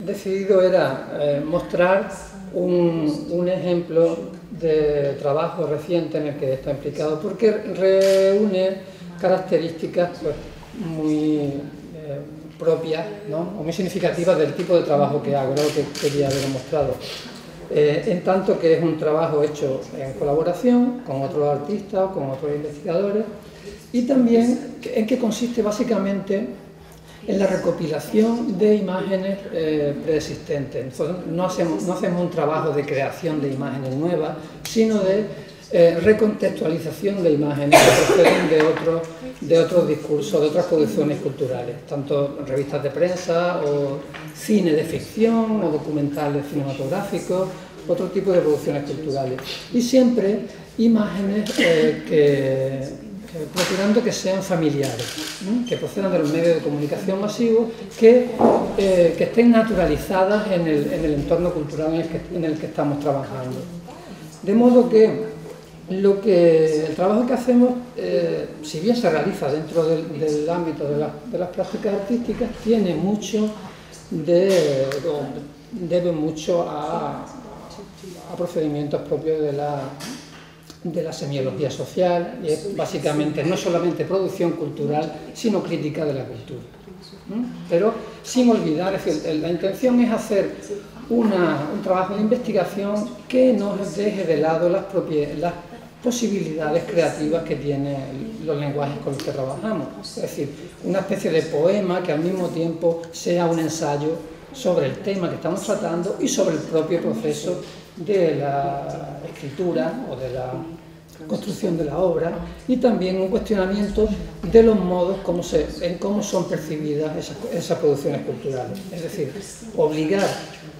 decidido era mostrar un ejemplo de trabajo reciente en el que está implicado, porque reúne características pues, muy propias, ¿no? O muy significativas del tipo de trabajo que hago, era lo que quería haber mostrado. En tanto que es un trabajo hecho en colaboración con otros artistas, con otros investigadores, y también en que consiste básicamente en la recopilación de imágenes preexistentes. No hacemos un trabajo de creación de imágenes nuevas, sino de recontextualización de imágenes que proceden de otros discursos, de otras producciones culturales, tanto revistas de prensa o cine de ficción o documentales cinematográficos, otro tipo de producciones culturales. Y siempre imágenes procurando que sean familiares, ¿no? Que procedan de los medios de comunicación masivos, que estén naturalizadas en el entorno cultural en el que estamos trabajando. De modo que el trabajo que hacemos, si bien se realiza dentro del ámbito de las prácticas artísticas, tiene debe mucho a procedimientos propios de la semiología social, y es básicamente no solamente producción cultural, sino crítica de la cultura. Pero sin olvidar, es decir, la intención es hacer un trabajo de investigación que no deje de lado las posibilidades creativas que tienen los lenguajes con los que trabajamos. Es decir, una especie de poema que al mismo tiempo sea un ensayo sobre el tema que estamos tratando y sobre el propio proceso de la escritura o de la construcción de la obra, y también un cuestionamiento de los modos en cómo son percibidas esas producciones culturales. Es decir, obligar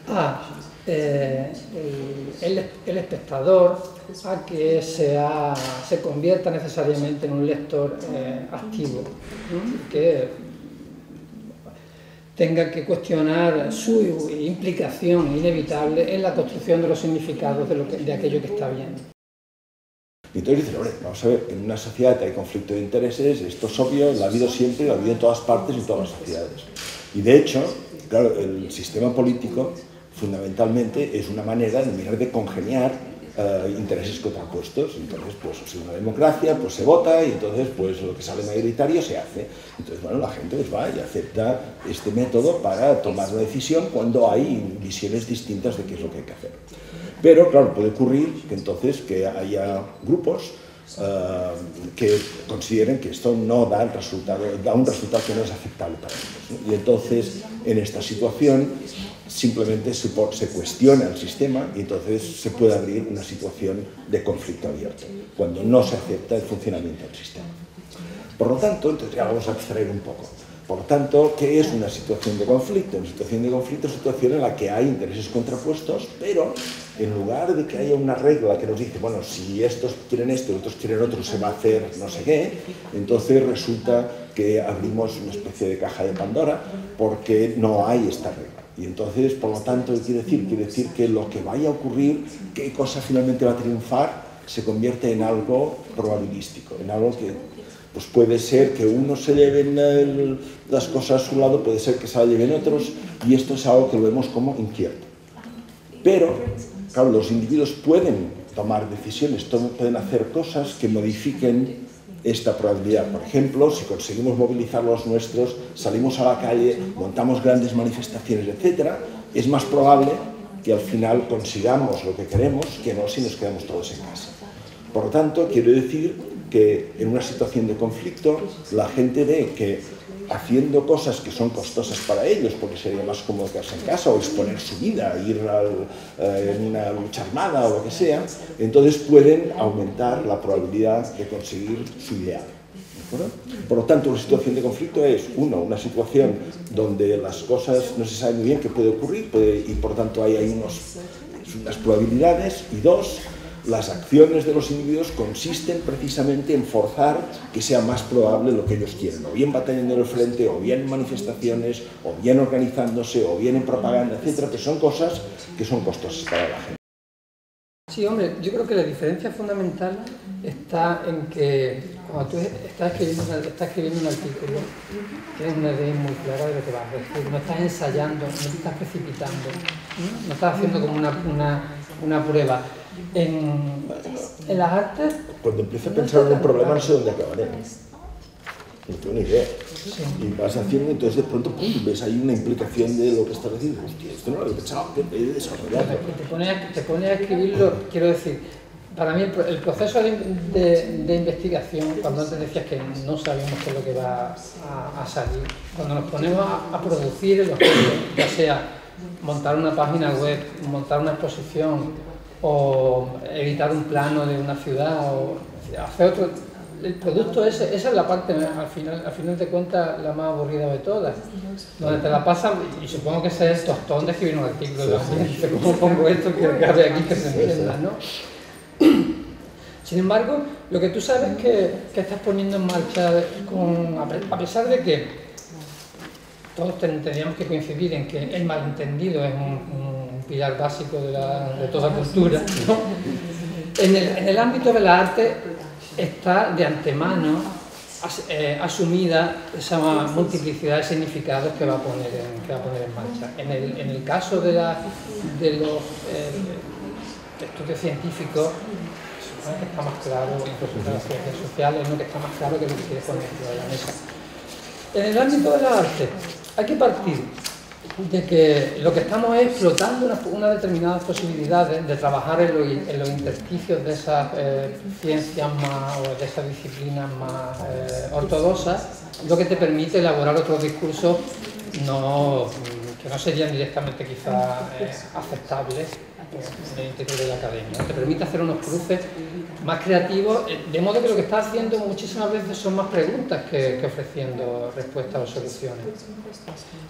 a el espectador a que se convierta necesariamente en un lector activo, ¿no? Que tenga que cuestionar su implicación inevitable en la construcción de los significados de aquello que está viendo. Y entonces dicen, hombre, vamos a ver, en una sociedad hay conflicto de intereses, esto es obvio, lo ha habido siempre, lo ha habido en todas partes y en todas las sociedades. Y de hecho, claro, el sistema político fundamentalmente es una manera de mirar de congeniar intereses contrapuestos. Entonces, pues si una democracia, pues se vota, y entonces pues lo que sale mayoritario se hace. Entonces, bueno, la gente pues va y acepta este método para tomar una decisión cuando hay visiones distintas de qué es lo que hay que hacer. Pero, claro, puede ocurrir que entonces que haya grupos que consideren que esto no da un resultado que no es aceptable para ellos, ¿no? Y entonces, en esta situación, simplemente se cuestiona el sistema y entonces se puede abrir una situación de conflicto abierto, cuando no se acepta el funcionamiento del sistema. Por lo tanto, entonces ya vamos a abstraer un poco. Por lo tanto, ¿qué es una situación de conflicto? Una situación de conflicto es una situación en la que hay intereses contrapuestos, pero en lugar de que haya una regla que nos dice, bueno, si estos quieren esto y otros quieren otro, se va a hacer no sé qué, entonces resulta que abrimos una especie de caja de Pandora porque no hay esta regla. Y entonces, por lo tanto, ¿qué quiere decir? Quiere decir que lo que vaya a ocurrir, qué cosa finalmente va a triunfar, se convierte en algo probabilístico, en algo que pues puede ser que unos se lleven las cosas a su lado, puede ser que se las lleven otros, y esto es algo que lo vemos como incierto. Pero, claro, los individuos pueden tomar decisiones, pueden hacer cosas que modifiquen esta probabilidad. Por ejemplo, si conseguimos movilizar los nuestros, salimos a la calle, montamos grandes manifestaciones, etc., es más probable que al final consigamos lo que queremos que no si nos quedamos todos en casa. Por lo tanto, quiero decir que en una situación de conflicto la gente ve que haciendo cosas que son costosas para ellos, porque sería más cómodo quedarse en casa o exponer su vida, ir en una lucha armada o lo que sea, entonces pueden aumentar la probabilidad de conseguir su ideal. Por lo tanto, una situación de conflicto es, uno, una situación donde las cosas no se sabe muy bien qué puede ocurrir y por lo tanto hay unas probabilidades, y dos, las acciones de los individuos consisten precisamente en forzar que sea más probable lo que ellos quieren, o bien batallando en el frente, o bien en manifestaciones, o bien organizándose, o bien en propaganda, etcétera, que son cosas que son costosas para la gente. Sí, hombre, yo creo que la diferencia fundamental está en que cuando tú estás escribiendo un artículo, tienes una idea muy clara de lo que vas a decir, no estás ensayando, no te estás precipitando, no estás haciendo como una prueba. En las artes... Cuando empiezo a pensar en un problema no sé dónde acabaré. No tengo ni idea. Sí. Y vas haciendo, entonces de pronto ¡pum!, ves ahí una implicación de lo que estás diciendo. Hostia, esto no lo había pensado, que he de desarrollarlo. Te pones a escribirlo, quiero decir, para mí el proceso de investigación, cuando antes decías que no sabíamos qué es lo que va a salir, cuando nos ponemos a producir el objeto, ya sea montar una página web, montar una exposición, o editar un plano de una ciudad, o hacer otro... El producto esa es la parte, al final de cuentas, la más aburrida de todas, donde te la pasan, y supongo que ese es el tostón de escribir un artículo también, de cómo pongo esto que cabe aquí que se entienda, ¿no? Sin embargo, lo que tú sabes que estás poniendo en marcha, a pesar de que todos tendríamos que coincidir en que el malentendido es un pilar básico de toda cultura, ¿no? En el ámbito de la arte está de antemano asumida esa multiplicidad de significados que va a poner en marcha. En el caso de los estudios científicos, supone que está más claro, incluso de las ciencias sociales, ¿no?, que está más claro que lo que quiere poner encima de la mesa. En el ámbito de la arte hay que partir de que lo que estamos es explotando unas determinadas posibilidades de trabajar en los intersticios de esas ciencias más, o de esas disciplinas más ortodoxas, lo que te permite elaborar otros discursos que no serían directamente quizás aceptables en el interior de la academia. Te permite hacer unos cruces más creativos, de modo que lo que estás haciendo muchísimas veces son más preguntas que ofreciendo respuestas o soluciones.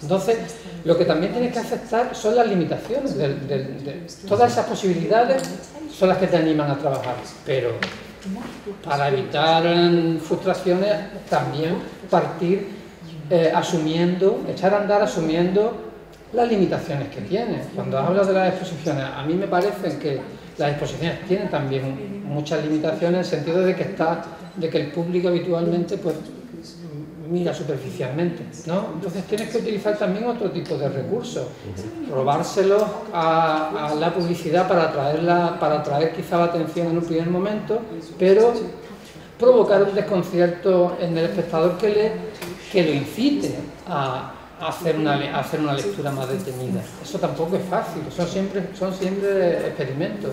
Entonces, lo que también tienes que aceptar son las limitaciones. Todas esas posibilidades son las que te animan a trabajar, pero para evitar frustraciones también partir echar a andar asumiendo las limitaciones que tiene. Cuando hablas de las exposiciones, a mí me parece que las exposiciones tienen también muchas limitaciones en el sentido de que el público habitualmente pues mira superficialmente, ¿no? Entonces tienes que utilizar también otro tipo de recursos, robárselos a la publicidad para atraer quizá la atención en un primer momento, pero provocar un desconcierto en el espectador que lo incite a hacer una lectura más detenida. Eso tampoco es fácil, son siempre experimentos.